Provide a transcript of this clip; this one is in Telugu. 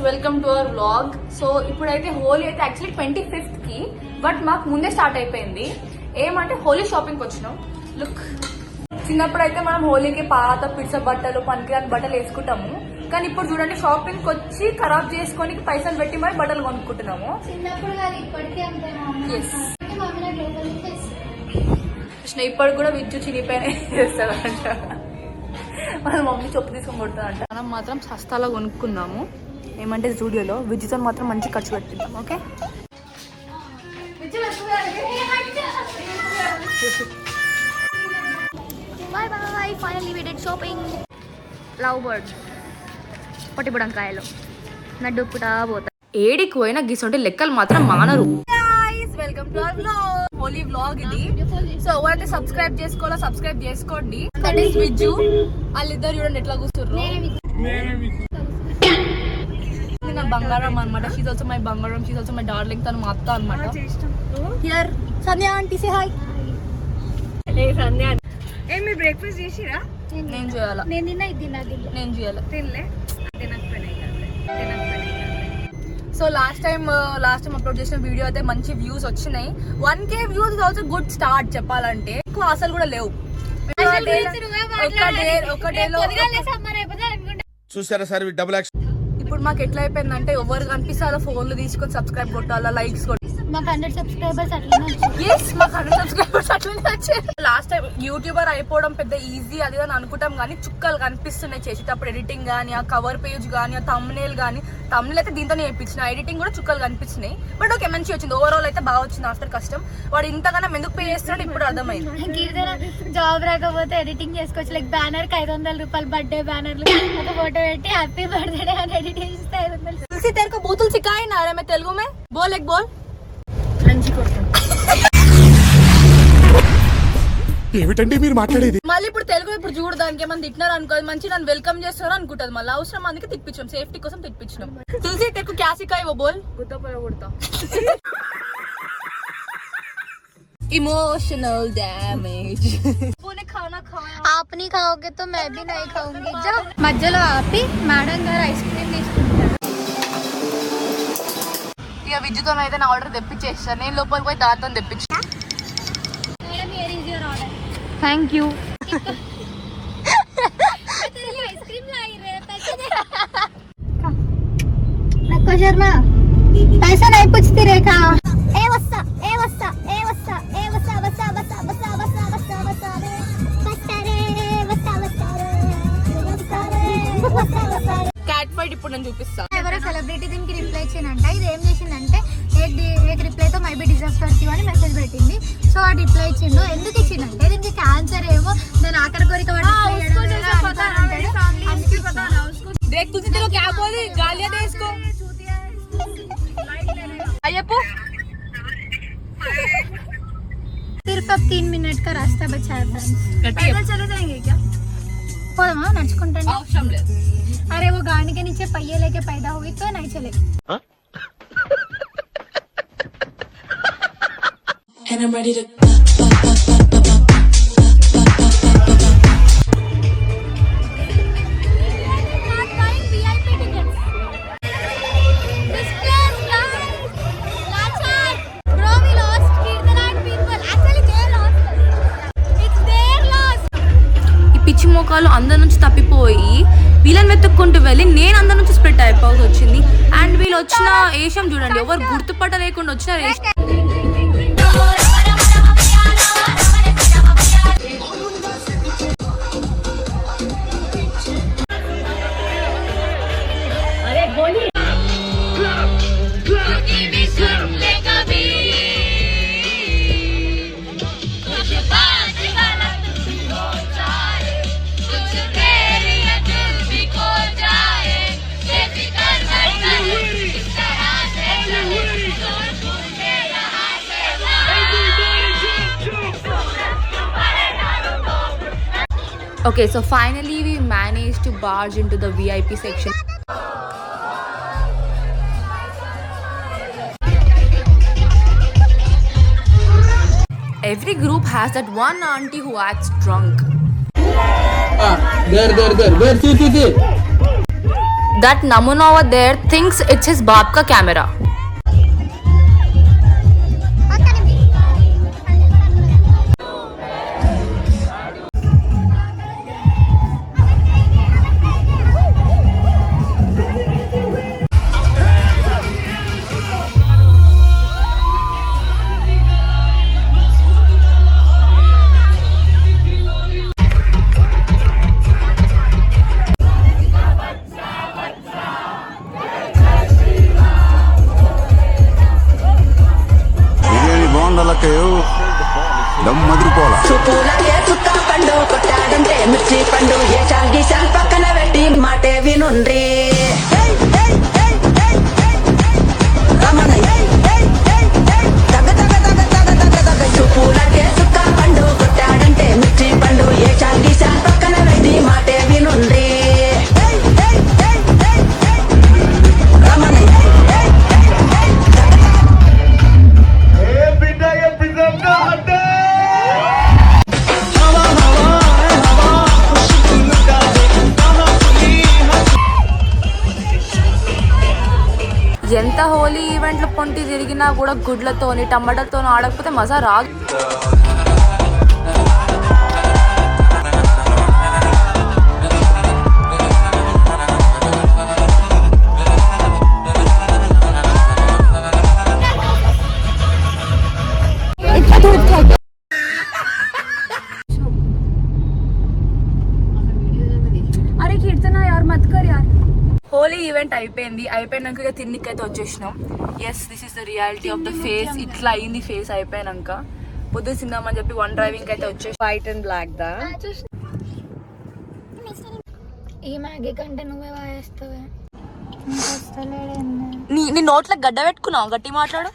Welcome to our vlog. So ఇప్పుడైతే హోలీ అయితే యాక్చువల్లీ 25th కి, బట్ మాకు ముందే స్టార్ట్ అయిపోయింది. ఏమంటే హోలీ షాపింగ్ వచ్చినాం. లుక్, చిన్నప్పుడు అయితే మనం హోలీకి పాత పిడ్స బట్టలు పనికిరాని బట్టలు వేసుకుంటాము, కానీ ఇప్పుడు చూడండి షాపింగ్ వచ్చి ఖరాబ్ చేసుకొని పైసలు పెట్టి మరి బట్టలు కొనుక్కుంటున్నాము. ఇప్పుడు కూడా విద్యు చినిపోయిన చేస్తారంట, వాళ్ళ మమ్మీ చెప్పు తీసుకొని కొడుతుందంట. మనం మాత్రం సస్తాలో కొనుక్కున్నాము. ఏమంటే స్టూడియోలో విద్యుతో మాత్రం మంచి ఖర్చు పెట్టిద్దాం. Okay, bye bye. Finally we did shopping. Love bird పొట్టి బుడంకాయలు నడ్డుప్పుటా పోతా. ఏడికి పోయినా గీసంటే లెక్కలు మాత్రం మానరు. Welcome to our vlog, Holi vlog ఇది. సో ఎవరైతే సబ్స్క్రైబ్ చేసుకోవాలో సబ్స్క్రైబ్ చేసుకోండి. That is Vijju. వాళ్ళిద్దరు చూడండి ఎట్లా కూర్చుర్రు. నా బంగారం అనమాట. షీస్ ఆల్సో మై బంగారం, షీస్ ఆల్సో మై డార్లింగ్. తను మా అత్త అనమాట. Here Sandhya aunty say hi. Sandhya మీరు బ్రేక్ఫాస్ట్ చేసిరా? నేను చేయాలా? నేను చేయాలా? సో లాస్ట్ టైం అప్లోడ్ చేసిన వీడియో అయితే మంచి వ్యూస్ వచ్చినాయి. 1K views is also good start చెప్పాలంటే. ఎక్కువ అసలు కూడా లేవు. చూసారా సార్ డబుల్ యాక్షన్. ఇప్పుడు మాకు ఎట్లా అయిపోయిందంటే ఎవరు కనిపిస్తారో ఫోన్లు తీసుకొని సబ్స్క్రైబ్ కొట్టాలా, లైక్స్ కొట్టాలి. మాకు 100 సబ్స్క్రైబర్స్ అట్లనే వచ్చాయి. లాస్ట్ టైం యూట్యూబర్ అయిపోవడం పెద్ద ఈజీ అది అని అనుకుంటాం, కానీ చుక్కలు కనిపిస్తున్నాయి చేసేటప్పుడు. ఎడిటింగ్ గానీ, ఆ కవర్ పేజ్ గానీ, ఆ థంబ్నెయిల్ గానీ. థంబ్నెయిల్ అయితే దీంతో నేర్పించిన, ఎడిటింగ్ కూడా చుక్కలు కనిపించినాయి. బట్ ఓకే, మంచి వచ్చింది. ఓవరాల్ అయితే బాగా వచ్చింది. ఆఫ్టర్ కష్టం వాడు ఇంతగానో ఎందుకు పే చేస్తున్నాడు ఇప్పుడు అర్థమైంది. జాబ్ రాకపోతే ఎడిటింగ్ చేసుకోవచ్చు. లైక్ బ్యానర్ కి 500 రూపాయలు, బర్త్డే బ్యానర్ ఒక ఫోటో పెట్టి హ్యాపీ బర్త్డే అని ఎడిట్ చేస్తే 500. तुलसी तेरे को बोतल सिखाई ना रहा मैं तेलुगु में. बोल एक बोल. ఏమిటండి మీరు మాట్లాడేది? మళ్ళీ ఇప్పుడు తెలుగు ఇప్పుడు చూడడానికి ఏమన్నా తిట్టినారు అనుకో, మంచి నన్ను వెల్కమ్ చేస్తున్నారు అనుకుంటది. మళ్ళీ అవసరం అందుకే తిప్పించాం, సేఫ్టీ కోసం తిప్పించినాం. तुलसी तेरे को क्या सिखाई वो बोल. गुद्दा पर उड़ता. Emotional damage. ने खाना खाया. आप नहीं खाओगे तो मैं भी नहीं खाऊंगी. जो మధ్యలో ఆపి మేడం గారు ఐస్ క్రీమ్ తీసుకుంటారు. ఇక విద్యుతో అయితే నా ఆర్డర్ తెప్పించేస్తాను. నేను లోపలికి పోయి దాంతో తెప్పించా. Thank you. रखो शर्मा, पैसा नहीं पूछती रेखा. ए वस्ता ए वस्ता ए वस्ता ए वस्ता वस्ता वस्ता वस्ता वस्ता वस्ता वस्ता रे वस्ता रे वस्ता वस्ता रे वस्ता रे वस्ता वस्ता रे. క్యాట్ ఫైట్ ఇప్పుడు నేను చూపిస్తా. ఎవరో సెలబ్రిటీ దీనికి రిప్లై ఇచ్చిందంట. ఇది ఏం చేసిందంటే ఏక్ రిప్లై తో may be deserve for you అని మెసేజ్ పెట్టింది. సో ఆ రిప్లై ఇచ్చిండు. ఎందుకు ఇచ్చిందంటే దీనికి క్యాన్సర్ ఏమో దాని ఆఖరి కోరిక देख तुझे तेरे क्या बोली गालियां दे इसको. अय्यप्पू सिर्फ अब 3 मिनट का रास्ता बचा है. पैदल चले जाएंगे क्या? పోదామా నడుచుకుంటాను. అవసరం లేదు. अरे वो गाड़ी के नीचे पहिए लेके पैदा हुई तो नहीं चलेगी. And I'm ready to పిచ్చి మోకాలు అందరి నుంచి తప్పిపోయి వీళ్ళని వెతుక్కుంటూ వెళ్ళి నేను అందరి నుంచి స్ప్రెడ్ అయిపోవాల్సి వచ్చింది. అండ్ వీళ్ళు వచ్చిన ఏషం చూడండి, ఎవరు గుర్తుపట్ట లేకుండా వచ్చిన ఏషం. Okay, so finally we managed to barge into the VIP section. Every group has that one auntie who acts drunk. There. See. That Namuna over there thinks it's his baap ka camera. Biryani బాగుండాలక్క dum మదిరిపోవాలా చూపులకే చుక్క పండు కొట్టాడంటే మిర్చి పండు ఏ చాల్ గీశాల్ పక్కన పెట్టి మాటే వినుండ్రి రమణ చూపులకే చుక్క పండు కొట్టాడంటే మిర్చి పండు ఏ చాల్ గీశాల్ పక్కన పెట్టి మాటే వినుండ్రి రమణ ఎంత హోలీ ఈవెంట్లు పొంటి తిరిగినా కూడా గుడ్లతోని టమాటాలతోని ఆడకపోతే మజా రాదు. अरे कीर्तना यार मत कर यार. హోలీ ఈవెంట్ అయిపోయినాక ఇక తిన్నికైతే వచ్చేసినాం. Yes, this is the reality of the face. ఇట్లా అయింది ఫేస్ అయిపోయినాక. పొద్దున తిందామని చెప్పి వన్ డ్రైవింగ్ అయితే వచ్చేసి వైట్ అండ్ బ్లాక్ దా. ఈ మ్యాగీ కంటే నువ్వే వాయేస్తావే. నీ నోట్లో గడ్డ పెట్టుకున్నావు, గట్టి మాట్లాడు.